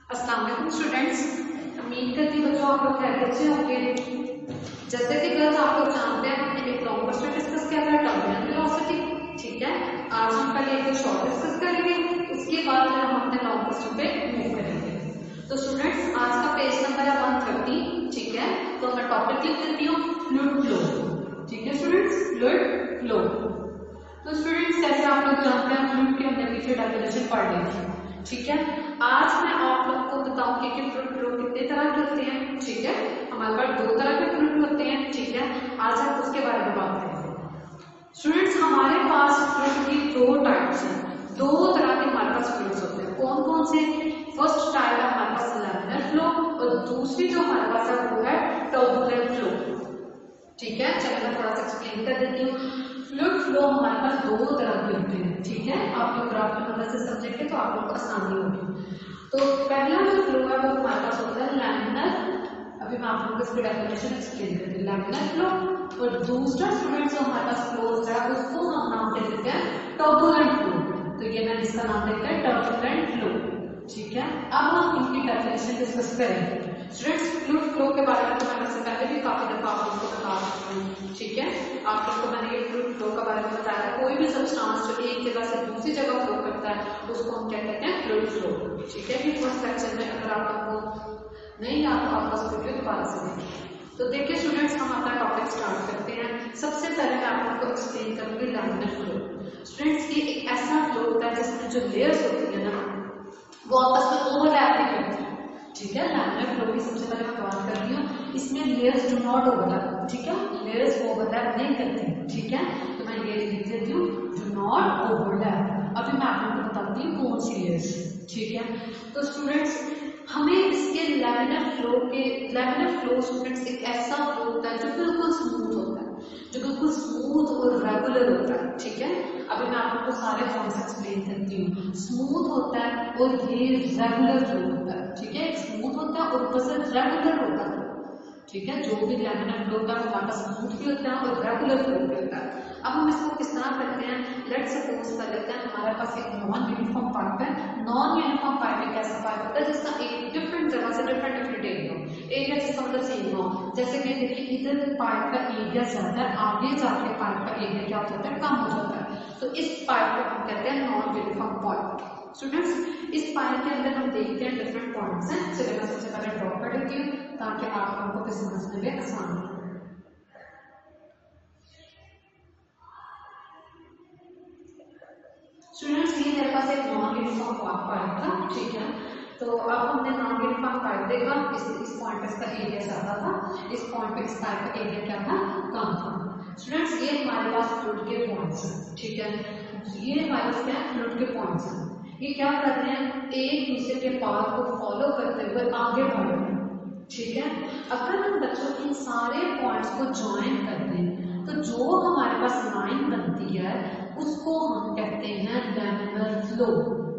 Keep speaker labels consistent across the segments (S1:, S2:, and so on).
S1: अस्सलाम वालेकुम स्टूडेंट्स, उम्मीद करती हूँ बच्चों आप लोग खैरियत से होंगे। जैसे कि गर्ल्स आप लोग जानते हैं हमने एक लॉन्ग क्वेश्चन डिस्कस किया था टर्मिनल वेलोसिटी। ठीक है, आज हम पहले एक शॉर्ट डिस्कस करेंगे, उसके बाद फिर हम अपने लॉन्ग क्वेश्चन पे मूव करेंगे। तो स्टूडेंट्स आज का पेज नंबर है 130। ठीक है, तो मैं टॉपिक लिख देती हूँ फ्लूइड फ्लो। ठीक है स्टूडेंट्स, फ्लूइड फ्लो। तो स्टूडेंट्स जैसे आप लोग जानते हैं फ्लूइड की हमने पीछे डेफिनेशन पढ़ ली थी। ठीक है, आज मैं आप लोग को बताऊंगी कि फ्लूइड फ्लो कितने तरह के होते हैं। ठीक है, हमारे पास 2 तरह के फ्लूइड होते हैं। ठीक है, आज हम उसके बारे में बात करेंगे। स्टूडेंट्स हमारे पास फ्लूइड की 2 टाइप्स हैं, 2 तरह के हमारे पास फ्लूइड्स होते हैं। कौन कौन से? फर्स्ट टाइप है हमारे पास लैमिनर फ्लो और दूसरी जो हमारे पास है वो है टर्बुलेंट फ्लो। ठीक है, चलिए मैं थोड़ा सा एक्सप्लेन कर देती हूँ। फ्लूइड फ्लो हमारे पास 2 तरह के होते हैं। ठीक है, आप लोग ग्राफ की मदद से समझेंगे तो आप लोग को आसानी होगी। तो पहला जो फ्लो है वो हमारे पास होता है लैमिनर। अभी मैं आप लोगों को इसकी डेफिनेशन एक्सप्लेन करती हूँ। लैमिनर फ्लो और दूसरा स्टूडेंट जो हमारे पास फ्लो होता है उसको हम नाम दे देते हैं टर्बुलेंट फ्लो। तो ये मैंने इसका नाम देते हैं टर्बुलेंट फ्लो। ठीक है, अब हम इनकी डेफिनेशन डिस्कस करेंगे। स्टूडेंट्स फ्लूइड फ्लो के बारे में तो मैंने इससे पहले भी काफी दफा आप लोगों को बता चुकी हूँ। ठीक है, आप लोग को मैंने ये फ्लूइड फ्लो के बारे में बताया था। कोई भी सब्सटेंस जो एक जगह से दूसरी जगह फ्लो करता है उसको हम क्या कहते हैं? Fluid flow. ठीक है, कि फर्स्ट सेक्शन में अगर आप लोगों नहीं याद तो आप बस वीडियो दोबारा से देखिए। तो देखिए स्टूडेंट्स हम अपना टॉपिक स्टार्ट करते हैं। सबसे पहले मैं आप लोगों को एक्सप्लेन करूंगी लैमिनर फ्लो। स्टूडेंट्स ये एक ऐसा फ्लो होता है जिसमें जो लेयर्स होती है ना वो आपस में ओवरलैप नहीं करती। ठीक है, लैमिनर फ्लो की सबसे पहले मैं बात करती हूँ, इसमें लेयर्स डू नॉट ओवरलैप। ठीक है, लेयर्स ओवरलैप नहीं करती। ठीक है, तो मैं ये लिख देती हूँ डू नॉट ओवरलैप। अभी मैं आप लोगों को बताती हूँ कौन सी लेयर्स। ठीक है, तो स्टूडेंट्स हमें इसके लैमिनर फ्लो स्टूडेंट्स एक ऐसा फ्लो होता है जो बिल्कुल स्मूथ होता है, जो बिल्कुल स्मूथ और रेगुलर होता है। ठीक है, अभी मैं आपको सारे फॉर्म्स एक्सप्लेन करती हूँ। स्मूथ होता है और ये रेगुलर फ्लो होता है। ठीक है, स्मूथ होता है और ऊपर से रेगुलर होता है। ठीक है, जो भी लैमिनर फ्लो होता है वो हमारा स्मूथ भी होता है और रेगुलर फ्लो भी होता है। अब हम इसको किस तरह करते हैं? लेट्स सपोज कर लेते हैं हमारे पास एक नॉन यूनिफॉर्म पाइप है। नॉन यूनिफॉर्म पाइप एक ऐसा पाइप होता है जिसका एक डिफरेंट जगह से डिफरेंट एरिया जिसका मतलब सेम हो। जैसे कि देखिए इधर पाइप का एरिया ज्यादा है, आगे जाके पाइप का एरिया क्या हो जाता है? कम हो जाता है। तो इस पाइप को हम कहते हैं नॉन यूनिफॉर्म पाइप। स्टूडेंट्स इस पाइप के अंदर हम देखते हैं डिफरेंट पॉइंट्स हैं। चलिए मैं सबसे पहले ड्रॉ कर देती हूँ ताकि आप लोगों को समझने में आसानी हो। स्टूडेंट्स ये मेरे पास एक नॉन यूनिफॉर्म पाइप था। ठीक है, तो अब हमने नॉन यूनिफॉर्म पाइप देखा, इस पॉइंट पे इसका एरिया ज्यादा था, इस पॉइंट पे इस पाइप का एरिया क्या था? कम था। स्टूडेंट्स ये हमारे पास फ्लूइड के पॉइंट्स हैं। ठीक है, ये हमारे पास क्या है? फ्लूइड के पॉइंट्स हैं। ये क्या कर रहे हैं? एक दूसरे के पाथ को फॉलो करते हुए आगे बढ़ रहे हैं। ठीक है, अगर हम बच्चों इन सारे पॉइंट्स को ज्वाइन कर दें तो जो हमारे पास लाइन बनती है उसको हम कहते हैं लैमिनर फ्लो।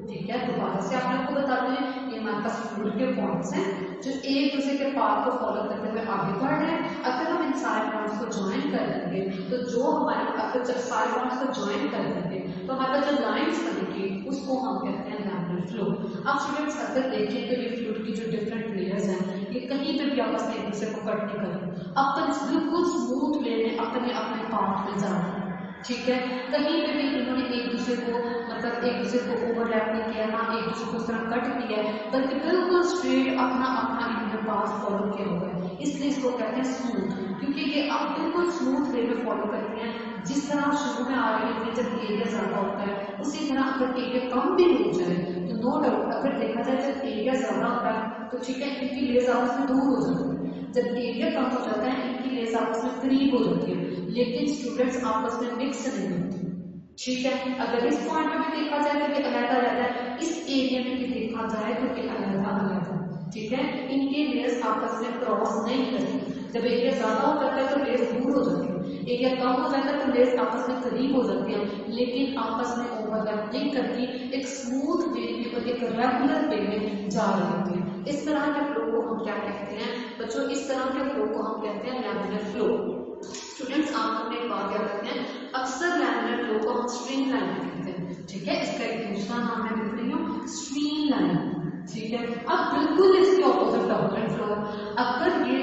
S1: ठीक है, दोबारा से आप लोगों को बताते हैं ये हमारे पास फ्लूइड के पॉइंट्स हैं जो एक दूसरे के पाथ को फॉलो करते हुए आगे बढ़ रहे हैं। अगर हम इन सारे पॉइंट्स को ज्वाइन कर देंगे तो जो हमारे अगर जब सारे पॉइंट्स को ज्वाइन कर देंगे तो हमारे पास जो लाइन्स बनेगी उसको हम कहते हैं लैमिनर फ्लो। अब स्टूडेंट्स अगर देखें तो ये फ्लूइड की जो डिफरेंट लेयर्स हैं ये कहीं पे भी आपस में एक दूसरे को कट नहीं करें, अपन बिल्कुल स्मूथ वे में अपने अपने पाथ में जा रहे हैं। ठीक है, कहीं पे भी इन्होंने एक दूसरे को मतलब एक दूसरे को ओवरलैप नहीं किया, ना एक दूसरे को उस तरह कट किया है, बल्कि बिल्कुल स्ट्रेट अपना अपना इन्होंने पाथ फॉलो किया हुआ है। इसलिए इसको कहते हैं स्मूथ, क्योंकि ये आप बिल्कुल स्मूथ वे में फॉलो करते हैं। जिस तरह शुरू में आ रही है जब एरिया ज्यादा होता है उसी तरह अगर एरिया कम भी हो जाए तो नो डाउट अगर देखा जाए जब एरिया ज्यादा होता है तो ठीक है इनकी लेयर्स आपस में दूर हो जाती है, जब एरिया कम हो जाता है इनकी लेयर्स आपस में करीब हो जाती है, लेकिन स्टूडेंट्स आपस में मिक्स नहीं होती। ठीक है, अगर इस पॉइंट पे भी देखा जाए तो ये अलग-अलग है, इस एरिया में भी देखा जाए तो ये अलग-अलग है। ठीक है, इनके लेयर्स आपस में क्रॉस नहीं करती। जब एरिया ज्यादा हो जाता है तो लेयर्स दूर हो जाती है, एरिया कम हो जाता है तो लेयर्स आपस में करीब हो जाती है, लेकिन आपस में ओवरलैप नहीं करती, एक स्मूथ वे में और एक रेगुलर वे में जा रही होती है। इस तरह के फ्लो को हम क्या कहते हैं बच्चों? इस तरह के फ्लो को हम कहते हैं लैमिनर फ्लो। स्टूडेंट्स आप अपने एक बात याद रखते हैं, अक्सर लैमिनर फ्लो को हम स्ट्रीम लाइन कहते हैं। ठीक है, इसका एक दूसरा नाम मैं लिख रही हूँ स्ट्रीम लाइन। ठीक ठीक है। अब बिल्कुल इसके ऑपोजिट टर्बुलेंट फ्लो, अगर ये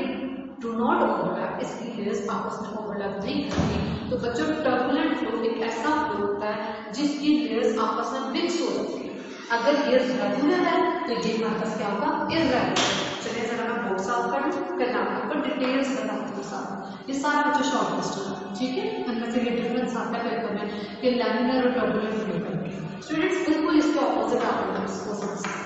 S1: डू नॉट ओवरलैप, इसकी लेयर्स आपस में ओवरलैप नहीं करती, तो बच्चों टर्बुलेंट फ्लो एक ऐसा फ्लो होता है जिसकी लेयर्स आपस में मिक्स हो जाती है। अगर लेयर्स रेगुलर है तो ये हमारे पास क्या होगा, इररेगुलर। चलिए जरा मैं बोर्ड साफ कर लूं, फिर मैं आपको डिटेल्स बताती हूँ सारा। ये सारा बच्चों शॉर्ट लिस्ट है, ठीक है। इनमें से ये डिफरेंस आता है पेपर में कि लैमिनर और टर्बुलेंट फ्लो करके। स्टूडेंट्स बिल्कुल इसके ऑपोजिट आपको इसको समझते हैं।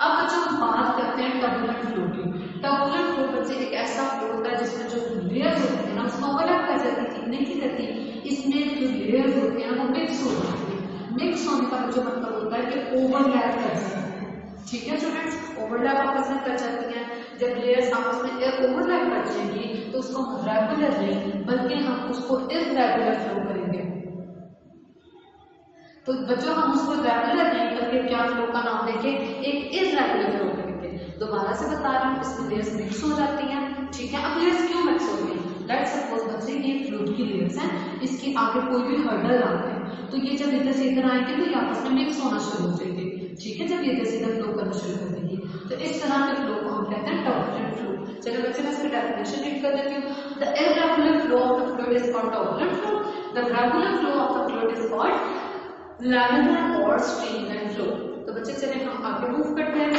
S1: अब बच्चों हम बात करते हैं टर्बुलेंट फ्लो की। टर्बुलेंट फ्लो बच्चे एक ऐसा फ्लो होता है जिसमें जो लेयर्स होते हैं ना उसमें ओवरलैप कर जाती है, नहीं करती, इसमें जो लेयर्स होती है ना वो मिक्स हो जाती है। मिक्स होने का जो मतलब होता है कि ओवरलैप कर जाती है, ठीक है स्टूडेंट्स। ओवरलैप आपस में कर जाती हैं। जब लेयर्स आपस में ओवरलैप कर जाएंगी तो उसको हम रेगुलर नहीं बल्कि हम उसको इररेगुलर फ्लो करेंगे। तो बच्चों हम उसको रेगुलर नहीं करके क्या फ्लो का नाम देंगे, एक इररेगुलर फ्लो करेंगे। दोबारा से बता रही हूँ, इसमें लेयर्स मिक्स हो जाती हैं, ठीक है। अब लेयर्स क्यों मिक्स हो रही है, लेट्स सपोज बच्चे ये फ्लूइड की लेयर्स हैं, इसके आगे कोई भी हर्डल आते हैं तो ये जब इधर से इधर आएंगे तो ये आपस में मिक्स होना शुरू हो जाएंगे, ठीक है। जब ये इधर से इधर फ्लो करना शुरू कर देंगे तो इस तरह के फ्लो को हम कहते हैं टर्बुलेंट फ्लो। चलिए बच्चे मैं इसकी डेफिनेशन रीड कर देती हूँ। The irregular flow of the fluid is called turbulent flow. The regular flow of the fluid is called laminar और स्ट्रीमलाइन फ्लो। तो बच्चे चलिए हम आगे मूव करते हैं।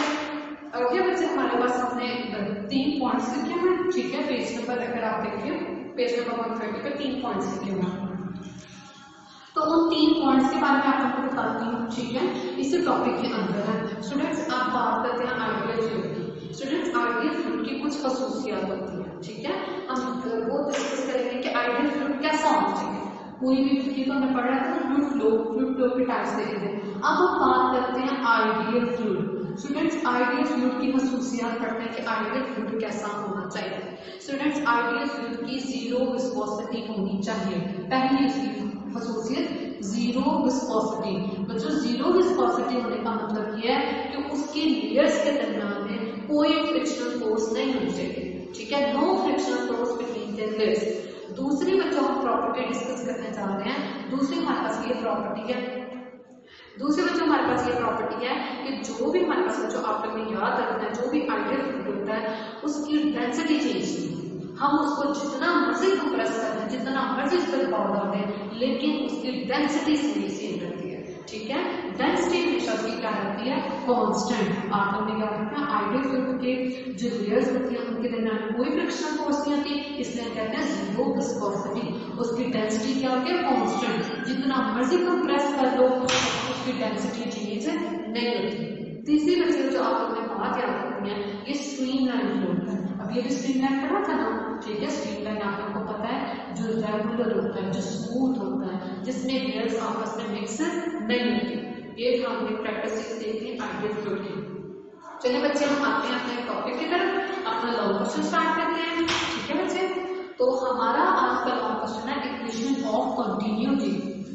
S1: ओके बच्चे हमारे पास हमने 3 पॉइंट्स लिखे हैं, ठीक है। पेज नंबर अगर आप देखिए पेज नंबर 130 पे 3 पॉइंट्स लिखे हुए हैं। तो उन 3 पॉइंट्स के बारे में आपको बताती हूँ, ठीक है। इसी टॉपिक के अंदर है। स्टूडेंट्स आप बात करते हैं आइडियल फ्लूइड की। स्टूडेंट्स आइडियल फ्लूइड की कुछ खसूसियात होती है, ठीक है। हम वो डिस्कस करेंगे कि आइडियल फ्लूइड कैसा होना चाहिए। पूरी भी तो हमने पढ़ा था फ्लूइड फ्लो के टाइप्स देखे थे। अब हम बात करते हैं ideal fluid. Students ideal fluid की खसूसियात पढ़ते हैं कि आइडियल फ्लूइड कैसा होना चाहिए। स्टूडेंट्स आइडियल फ्लूइड की जीरो विस्कोसिटी होनी चाहिए। पहली उसकी खसूसियत जीरो विस्कोसिटी। बच्चों जीरो विस्कोसिटी होने का मतलब यह है कि उसकी लेयर्स के दरमियान में कोई फ्रिक्शनल फोर्स नहीं होनी चाहिए, ठीक है। No frictional force between the layers. दूसरी बच्चों हम प्रॉपर्टी डिस्कस करने जा रहे हैं। दूसरी हमारे पास ये प्रॉपर्टी है, दूसरे बच्चों हमारे पास ये प्रॉपर्टी है कि जो भी हमारे पास बच्चों आप लोगों ने याद रखना है, जो भी आइडियल फ्लूइड होता है उसकी डेंसिटी चेंज नहीं। हम उसको जितना मर्जी कंप्रेस कर दें, जितना मर्जी उस पर दबाव डाल दें, लेकिन उसकी डेंसिटी सेम रहती है, ठीक है। डेंसिटी हमेशा उसकी क्या रहती है, कांस्टेंट। आप लोगों ने याद रखना आइडियल फ्लूइड के जो लेयर्स होती हैं उनके दरमियान कोई फ्रिक्शनल फोर्स नहीं होती, इसलिए कहते हैं जीरो विस्कोसिटी। उसकी डेंसिटी क्या होती है, कांस्टेंट। जितना मर्जी कंप्रेस कर लो उसकी डेंसिटी चेंज नहीं होती। तीसरी बच्चे जो आप लोगों ने बात याद रखनी है, ये स्ट्रीमलाइन फ्लूइड है। अब ये भी स्ट्रीमलाइन पढ़ा था ना, ठीक है। स्ट्रीमलाइन आप लोगों को पता है जो रेगुलर होता है, जो स्मूथ होता है, जिसमें लेयर्स आपस में मिक्स नहीं होती। ये हमने प्रैक्टिस देखी आइडियल फ्लूइड की। चलिए बच्चे हम आते हैं अपने टॉपिक की तरफ, अपना लॉन्ग क्वेश्चन स्टार्ट करते हैं, ठीक है बच्चे। तो हमारा आज का लॉन्ग क्वेश्चन है इक्वेशन ऑफ कंटिन्यूटी।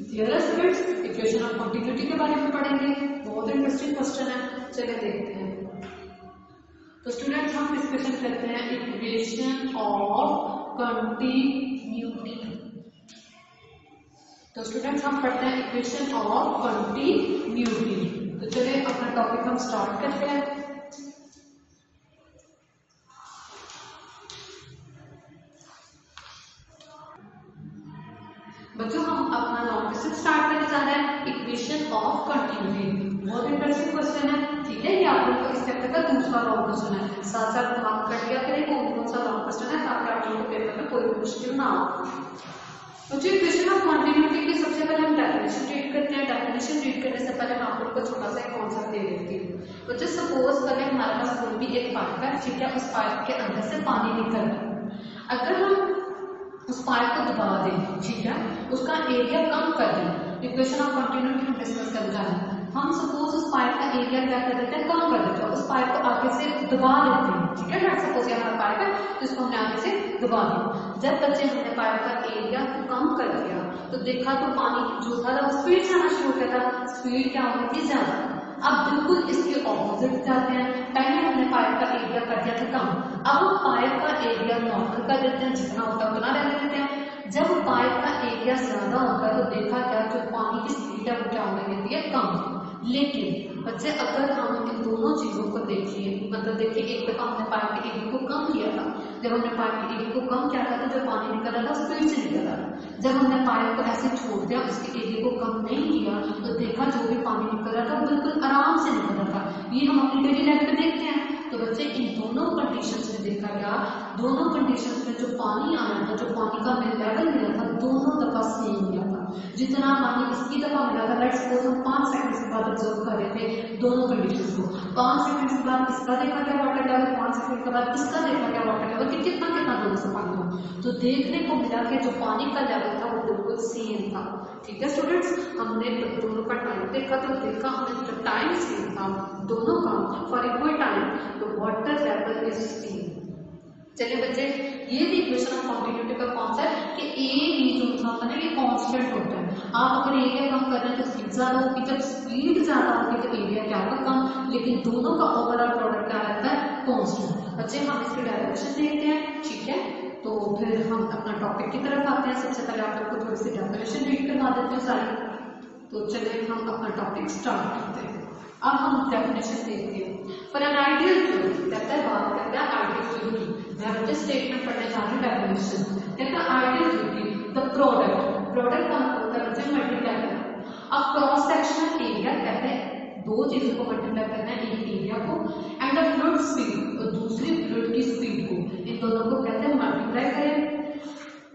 S1: क्लियर है स्टूडेंट्स, इक्वेशन ऑफ कंटिन्यूटी के बारे में पढ़ेंगे, बहुत इंटरेस्टिंग क्वेश्चन है। चलिए देखते हैं। तो स्टूडेंट्स हम डिस्कशन करते हैं इक्वेशन ऑफ कंटिन्यूटी। तो स्टूडेंट्स हम पढ़ते हैं इक्वेशन ऑफ कंटिन्यूटी। तो चलिए अपना टॉपिक हम स्टार्ट करते हैं। बच्चों हम अपना लॉन्ग क्वेश्चन स्टार्ट करने जा रहे हैं इक्वेशन ऑफ कंटिन्यूटी। बहुत इंटरेस्टिंग क्वेश्चन है, ठीक है। ये आप लोगों को इस चैप्टर का दूसरा लॉन्ग क्वेश्चन है। साथ साथ मार्क कर दिया करें कौन सा लॉन्ग क्वेश्चन है ताकि आप लोगों को पेपर में कोई मुश्किल ना हो। तो जो इक्वेशन ऑफ कंटिन्यूटी की सबसे पहले हम डेफिनेशन रीड करते हैं। डेफिनेशन रीड करने से पहले मैं आप लोगों को छोटा सा कॉन्सेप्ट दे देती हूँ। तो जस्ट सपोज करें हमारे पास कोई भी एक पाइप है, ठीक है। उस पाइप के अंदर से पानी निकल रहा है। अगर हम उस पाइप को दबा दें, ठीक है, उसका एरिया कम कर दें। इक्वेशन ऑफ कंटिन्यूटी हम डिस्कस कर रहे हैं। हम सपोज उस पाइप का एरिया क्या कर देते हैं, कम कर देते हैं। उस पाइप को आगे से दबा देते हैं, ठीक है। लेट्स सपोज ये हमारा पाइप है जिसको हमने आगे से दबा दिया। जब बच्चे हमने पाइप का एरिया कम कर दिया तो देखा तो पानी जो था वो स्पीड से आना शुरू हो गया था। स्पीड क्या हो गई थी, ज्यादा। अब बिल्कुल इसके ऑपोजिट जाते हैं। पहले हमने पाइप का एरिया कर दिया था कम, अब हम पाइप का एरिया नॉर्मल कर देते हैं, जितना होता है उतना रहने देते हैं। जब पाइप का एरिया ज्यादा होता है तो देखा क्या जो पानी की स्पीड है वो क्या होने देती है, कम। लेकिन बच्चे अगर हम इन दोनों चीजों को देखें मतलब देखिए एक दफा हमने पाइप के एरिया को कम किया था, जब हमने पाइप के एरिया को कम किया था तो जो पानी निकल रहा था स्पीड से निकल रहा था। जब हमने पाइप को ऐसे छोड़ दिया, उसके एरिया को कम नहीं किया, तो देखा जो भी पानी निकल रहा था वो बिल्कुल आराम से निकल रहा था। ये हम अपनी डेली लाइफ में देखते हैं। तो बच्चे इन दोनों कंडीशंस में देखा गया, दोनों कंडीशंस में जो पानी आया था, जो पानी का लेवल मिला था, दोनों दफा सेम मिला था। जितना पानी इसकी दफा मिला था, लेट्स सपोज हम 5 सेकंड के बाद ऑब्जर्व कर रहे थे दोनों कंडीशंस को, 5 सेकंड के बाद इसका देखा गया वाटर लेवल, 5 सेकंड के बाद इसका देखा गया वाटर लेवल कि कितना कितना दोनों से पानी था। तो देखने को मिला कि जो पानी का लेवल था वो बिल्कुल सेम था। ठीक है स्टूडेंट्स, हमने दोनों का टाइम देखा तो देखा हमने जो टाइम सेम था दोनों का फॉर इक्वल टाइम, तो वाटर लेवल इज सेम। चलिए बच्चे, ये भी इक्वेशन ऑफ कॉन्टिन्यूटी का कॉन्सेप्ट कि ए बी जो होता है ना ये कांस्टेंट होता है। आप अगर एरिया कम कर रहे हैं तो स्पीड ज्यादा होगी, जब स्पीड ज्यादा होगी तो एरिया क्या होगा कम, लेकिन दोनों का ओवरऑल प्रोडक्ट क्या रहता है कांस्टेंट। बच्चे हम इसकी डेरिवेशन देखते हैं, ठीक है, तो फिर हम अपना टॉपिक की तरफ आते हैं। सबसे पहले आप लोग को थोड़ी सी डेफिनेशन रीड करवा देते हैं सारी। तो चलिए हम अपना टॉपिक स्टार्ट करते हैं। अब हम डेफिनेशन देखते हैं। फॉर एन आइडियल फ्लूइड, कहता है बात करता है आइडियल फ्लूइड की। मैं बच्चे स्टेटमेंट पढ़ने जा रही हूँ डेफिनेशन। कहता है आइडियल फ्लूइड की द प्रोडक्ट का मतलब होता है बच्चे मल्टीप्लाई करना। अब क्रॉस सेक्शनल एरिया कहते हैं दो चीजों को मल्टीप्लाई करना है, एक एरिया को एंड अ फ्लूइड स्पीड और दूसरी फ्लूइड की स्पीड को, इन दोनों को कहते हैं मल्टीप्लाई करें।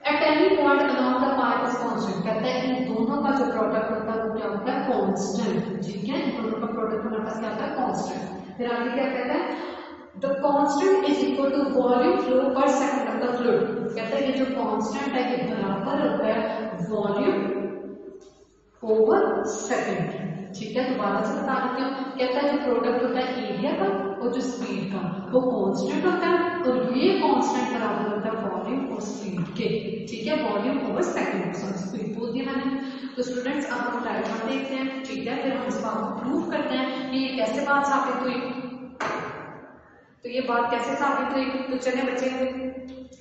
S1: At any point along the path is constant, कहता है इन दोनों का जो प्रोडक्ट होता है वो क्या होता है कांस्टेंट। ठीक है, इन दोनों का प्रोडक्ट हमारे पास क्या होता है कांस्टेंट। फिर आगे क्या कहता है the constant is equal to volume flow per second of the fluid. कहता है ये जो कांस्टेंट है ये बराबर होता है वॉल्यूम ओवर सेकंड। ठीक है, दोबारा से बता देती हूँ। कहता है जो प्रोडक्ट होता है एरिया का और जो स्पीड का वो कांस्टेंट होता है, और ये कांस्टेंट बराबर होता है वॉल्यूम और स्पीड के। ठीक है, volume over second, sorry speed बोल दिया मैंने। तो स्टूडेंट्स अब हम डायग्राम देखते हैं, ठीक है, फिर हम इस बात को प्रूव करते हैं कि ये कैसे बात साबित हुई। तो ये बात कैसे साबित हुई, तो चले बच्चे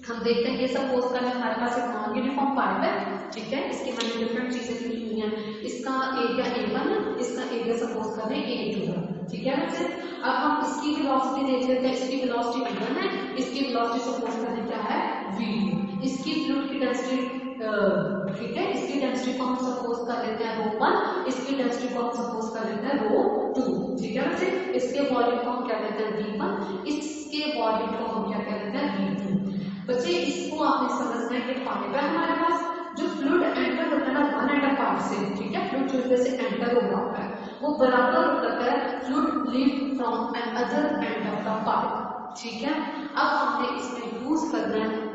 S1: हम देखते हैं। ये सपोज कर हमारे पास एक नॉन यूनिफॉर्म पाइप है, ठीक है, इसकी मैंने डिफरेंट चीजें लिखी हुई हैं। इसका एरिया A1 है, इसका एरिया सपोज करें A2 है। ठीक है बच्चे, अब हम इसकी वेलोसिटी देख लेते हैं। इसकी वेलोसिटी V1 है, इसकी वेलोसिटी सपोज करें क्या है V2। इसकी फ्लूइड की डेंसिटी ठीक है, इसकी डेंसिटी को हम सपोज कर लेते हैं ρ1, इसकी डेंसिटी को हम सपोज कर लेते हैं ρ2। ठीक है बच्चे, इसके वॉल्यूम को हम क्या कहते हैं V1, इसके वॉल्यूम को हम क्या कहते हैं V2। बच्चे इसको आपने समझना है कि पाइप है हमारे पास, जो फ्लूइड एंटर होता है ना वन एंड पार्ट से, ठीक है, फ्लूइड जो इधर से एंटर हो रहा है वो बराबर होता है fluid leave from another end of the pipe. ठीक है, अब हमने इसमें यूज करना है,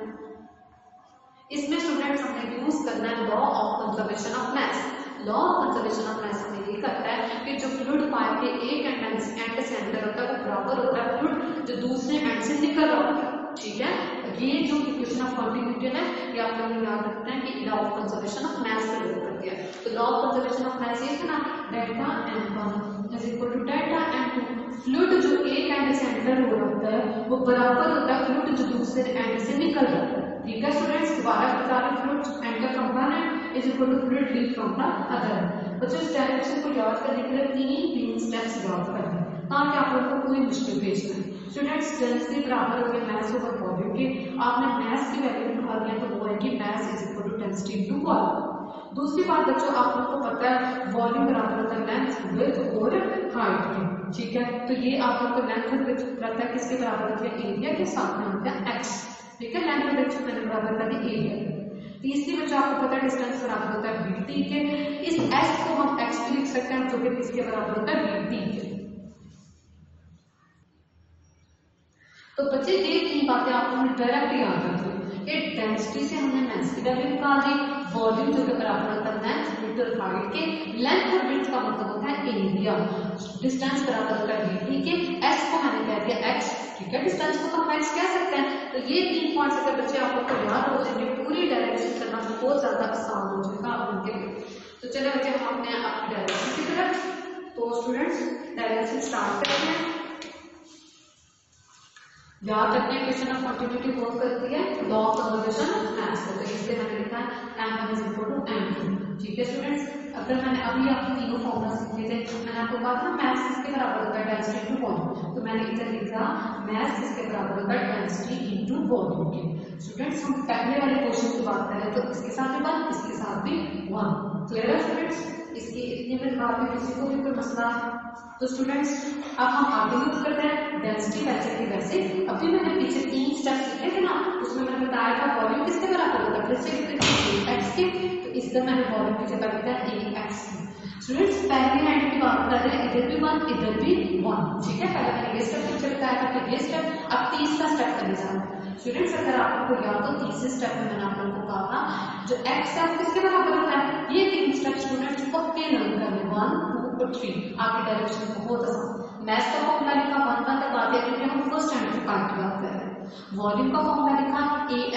S1: इसमें स्टूडेंट्स हमने यूज करना है law of conservation of mass. Law of conservation of मास हमें ये करता है कि जो फ्लूइड पाइप के एक एंड से एंटर होता है वो बराबर होता है फ्लूइड जो दूसरे एंड से निकल रहा होता है। ठीक है, ये जो इक्वेशन ऑफ कॉन्टिन्यूटी है ये आप लोग याद रखते हैं कि law of conservation of mass से रिलेट करती है। तो law of conservation of mass ये है ना, delta m1 is equal to delta m2। फ्लूइड जो एक एंड से एंटर हो रहा है वो बराबर होता है फ्लूइड जो दूसरे एंड से निकल रहा है। ठीक है स्टूडेंट्स, दोबारा बता रहे fluid enter component is equal to fluid leave from the other. बच्चों इस डेरिवेशन को याद करने के लिए तीन स्टेप्स याद करना है ताकि आप लोगों को कोई मुश्किल पेश नहीं। स्टूडेंट्स डेंसिटी बराबर होगी मास ओवर वॉल्यूम के। आपने मास की वैल्यू निकालनी है तो वो है कि mass is equal to density into volume. दूसरी बात बच्चों आप लोगों को पता है वॉल्यूम बराबर होता है लेंथ विड्थ और हाइट के। ठीक है, तो ये आप लोगों को लेंथ और विड्थ रहता है किसके बराबर होती है एरिया के, साथ में होता है x। ठीक है, लेंथ और विड्थ मैंने बराबर कर दी एरिया। तीसरी बच्चों आपको पता है डिस्टेंस बराबर होता है bt के। इस s को हम x भी लिख सकते हैं जो कि किसके बराबर होता है bt के। तो बच्चे ये तीन बातें आपको डायरेक्ट याद रखनी है। डेंसिटी से हमने मास की वैल्यू निकाल दी, वॉल्यूम जो कि बराबर होता है लेंथ विड्थ और हाइट के। लेंथ और विड्थ का मतलब होता है एरिया, डिस्टेंस बराबर होता है dt के। s को मैंने कह दिया x। ठीक है, डिस्टेंस को तो हम x कह सकते हैं। तो ये तीन पॉइंट्स अगर बच्चे आप लोग को याद हो जाएंगे पूरी डायरेक्शन करना बहुत ज्यादा आसान हो जाएगा आप उनके लिए। तो चलिए बच्चे हम अपने आपकी डायरेक्शन की तरफ, तो स्टूडेंट्स डायरेक्शन स्टार्ट करते हैं। याद रखने इक्वेशन ऑफ कॉन्टिन्यूटी कौन करती है, लॉ ऑफ कंजर्वेशन ऑफ मास। तो इसलिए मैंने लिखा है m1 is equal to m2। ठीक है स्टूडेंट्स, अगर मैंने अभी आपको तीनों फॉर्मूला सीखे थे, मैंने आपको कहा था मास किसके बराबर होता है डेंसिटी इनटू वॉल्यूम, तो मैंने इधर लिखा मास किसके बराबर होता है, डेंसिटी इनटू वॉल्यूम के। स्टूडेंट्स हम पहले वाले क्वेश्चन की बात करें तो इसके साथ भी 1, इसके साथ भी 1। क्लियर है स्टूडेंट्स? इसकी इतनी में बात में किसी को भी कोई मसला? तो स्टूडेंट्स अब हम आगे मूव करते हैं। डेंसिटी वैसे की वैसे अभी मैंने पीछे 3 स्टेप्स लिखे थे ना, उसमें मैंने बताया था वॉल्यूम किसके बराबर होता है, फिर से एक्स के। तो इसका मैंने वॉल्यूम की जगह लिखा है एक्स की। स्टूडेंट्स पहले हैंड की बात कर रहे हैं, इधर भी 1 इधर भी 1, ठीक है। पहले मैंने ये स्टेप पीछे बताया था, फिर ये स्टेप, अब तीसरा स्टेप करने जा रहे हैं। स्टूडेंट्स अगर आपको याद हो तीसरे स्टेप में मैंने आप लोगों को कहा था जो एक्स है किसके बराबर होता है, ये 3 स्टेप स्टूडेंट्स पक्के लर्न करने 1, 2 और 3 आपके डायरेक्शन बहुत आसान। मैथ का फॉर्मूला लिखा 1 1 करवा दिया क्योंकि हम फर्स्ट हैंड की पार्ट की बात कर रहे हैं। वॉल्यूम का फॉर्मूला लिखा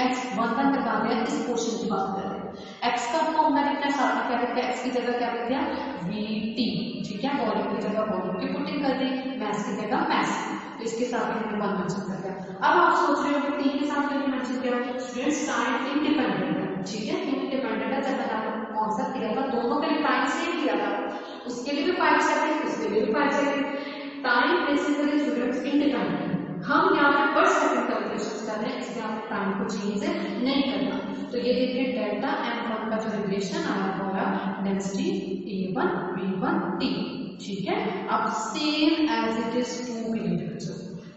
S1: ax 1 1 करवा दिया, इस पोर्शन की बात कर रहे हैं। एक्स का फॉर्मूला लिखना है, साथ में क्या लिखा है, एक्स की जगह क्या लिख दिया vt, ठीक है। वॉल्यूम की जगह वॉल्यूम की पुटिंग कर दी, मैथ की जगह मैथ, तो इसके साथ हमने 1 मेंशन कर दिया। अब आप सोच रहे हो कि 3 के साथ क्यों मेंशन किया? स्टूडेंट्स टाइम इंडिपेंडेंट है, ठीक है। इंडिपेंडेंट है, जब मैंने आपको कॉन्सेप्ट दिया था दोनों के लिए टाइम सेम दिया था, उसके लिए भी 5 सेकंड, उसके लिए भी 5 second. Time basically students independent है, हम यहाँ पे पर सेकंड कैलकुलेशन कर रहे हैं, इसलिए आपको टाइम को चेंज नहीं करना। तो ये देखिए डेल्टा m1 का जो रिलेशन आया हमारा डेंसिटी a1 b1 t, ठीक है। अब सेम एज इट इज 2 के लिए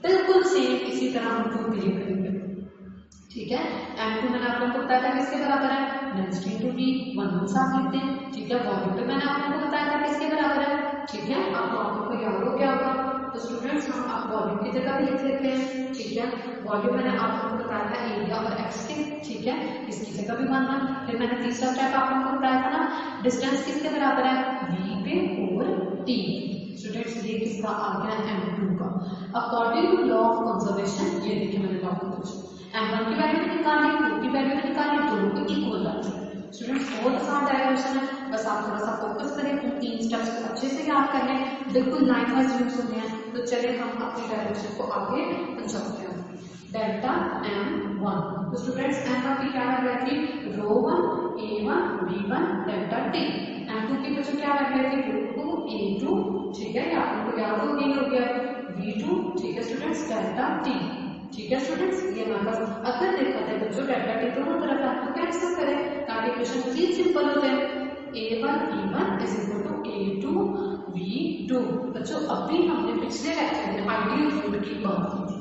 S1: बिल्कुल सेम इसी तरह हम 2 के लिए करेंगे, ठीक है। m2 मैंने आप लोगों को बताया था किसके बराबर है, डेंसिटी इनटू d, 1 1 साथ लिखते हैं, ठीक है। वॉल्यूम पे मैंने आप लोगों को बताया था किसके बराबर है, ठीक है। अब आप लोगों को याद हो क्या होगा, तो स्टूडेंट्स हम आप वॉल्यूम की जगह भी लिख लेते हैं, ठीक है। वॉल्यूम मैंने आप लोगों को बताया था एरिया और एक्स के, ठीक है, इसकी जगह भी 1 1। फिर मैंने तीसरा स्टेप आप लोगों को बताया था ना, डिस्टेंस किसके बराबर है, v पे और t। स्टूडेंट्स ये किसका आ गया, m2 का। According to law of conservation, ये देखिए मैंने लॉ को m1 की वैल्यू भी निकाली, 2 की वैल्यू भी निकाली, दोनों को इक्वल रखना। स्टूडेंट्स बहुत आसान डायग्राम है, बस आप थोड़ा सा फोकस करें, 3 स्टेप्स को अच्छे से याद कर लें, बिल्कुल लाइन वाइज यूज होने हैं। तो चलिए हम अपनी डायरेक्शन को आगे समझते हैं। डेल्टा m1, तो स्टूडेंट्स m1 की क्या वैल्यू थी, ρ1 a1 b1 delta t। m2 की वैल्यू क्या वैल्यू थी, √2 a2, ठीक है, आप लोगों को याद हो गया v2, ठीक है स्टूडेंट्स, डेल्टा t, ठीक है स्टूडेंट्स। ये हमारे पास अगर देखा जाए बच्चों डेल्टा टी दोनों तरफ है तो कैंसिल करें ताकि इक्वेशन मजीद सिंपल हो जाए। a1 b1 is equal to a2 v2। बच्चों अभी हमने पिछले लेक्चर में आइडियल फ्लूइड की बात की थी।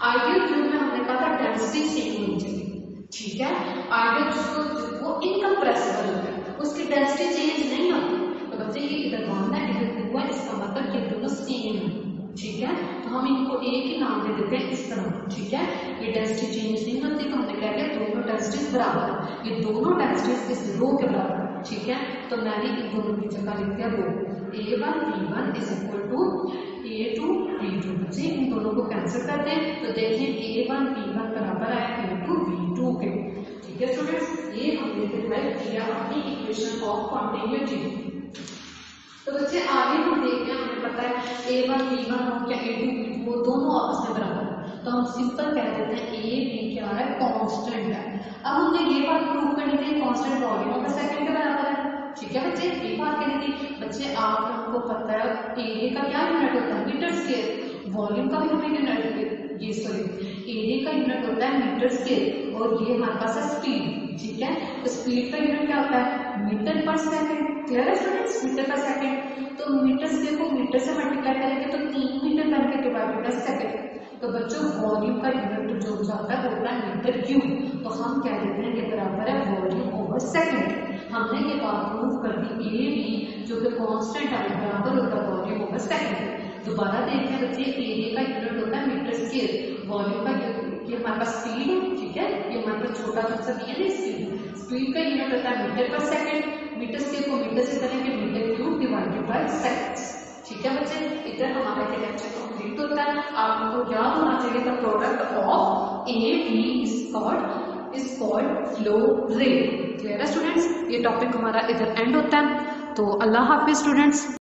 S1: आइडियल फ्लूइड में हमने कहा था डेंसिटी सेम होनी चाहिए, ठीक है। आइडियल फ्लूइड वो इनकम्प्रेसिबल होता है, उसकी डेंसिटी चेंज नहीं होती। तो बच्चे ये इधर 1 है इधर 2 है, इसका मतलब ये दोनों सेम है, ठीक है। तो हम इनको एक ही नाम दे देते हैं इस तरह, ठीक है। ये डेंसिटी चेंज नहीं होती, तो हमने कह दिया दोनों डेंसिटीज बराबर है, ये दोनों डेंसिटीज इस रो के बराबर है, ठीक है। तो मैंने इन दोनों की जगह लिख दिया रो, a1 b1 is equal to a2 b2। बच्चे इन दोनों को कैंसिल करते हैं, तो देखिए a1 b1 बराबर है a2 b2 के, ठीक है स्टूडेंट्स। ये हमने डिराइव किया अपनी इक्वेशन ऑफ कॉन्टिन्यूटी। तो बच्चे आगे हम देखते हैं, हमें पता है a1 b1 हो क्या a2 b2 वो दोनों आपस में बराबर है, तो हम सिंपल कह देते हैं a b क्या है, कांस्टेंट है। अब हमने ये बात प्रूव करनी थी कांस्टेंट वॉल्यूम ऑफ सेकंड के बराबर है, ठीक है बच्चे। ये बात करनी थी बच्चे, आप लोगों को पता है एरिया का क्या यूनिट होता है, मीटर स्क्वायर। वॉल्यूम का भी हमें यूनिट, ये सॉरी एरिया का यूनिट होता है मीटर स्क्वायर, और ये हमारे पास है स्पीड, ठीक है। तो स्पीड का यूनिट क्या होता है, मीटर पर सेकंड। क्लियर है स्टूडेंट्स, मीटर पर सेकंड। तो मीटर स्क्वायर को मीटर से मल्टीप्लाई करेंगे तो 3 मीटर करके डिवाइडेड बाय सेकंड। तो बच्चों वॉल्यूम का यूनिट जो होता है वो होता है मीटर क्यूब, तो हम कह देते हैं ये बराबर है वॉल्यूम ओवर सेकंड। हमने ये बात प्रूव कर दी, ए बी जो कि कांस्टेंट है बराबर होता है वॉल्यूम ओवर सेकंड। दोबारा देखते हैं बच्चे, एरिया का यूनिट होता है मीटर स्क्वायर, वॉल्यूम का ये हमारे पास स्पीड है, ठीक है। ये हमारे पास छोटा सा दिया है स्पीड का यूनिट होता है metre per second. Metre square को मीटर से करेंगे metre cube divided by seconds, ठीक है बच्चे। इधर हमारा ये लेक्चर कंप्लीट होता है। आपको याद होना चाहिए the product of A B is called flow rate. Clear है स्टूडेंट्स, ये टॉपिक हमारा इधर एंड होता है। तो अल्लाह हाफिज स्टूडेंट्स।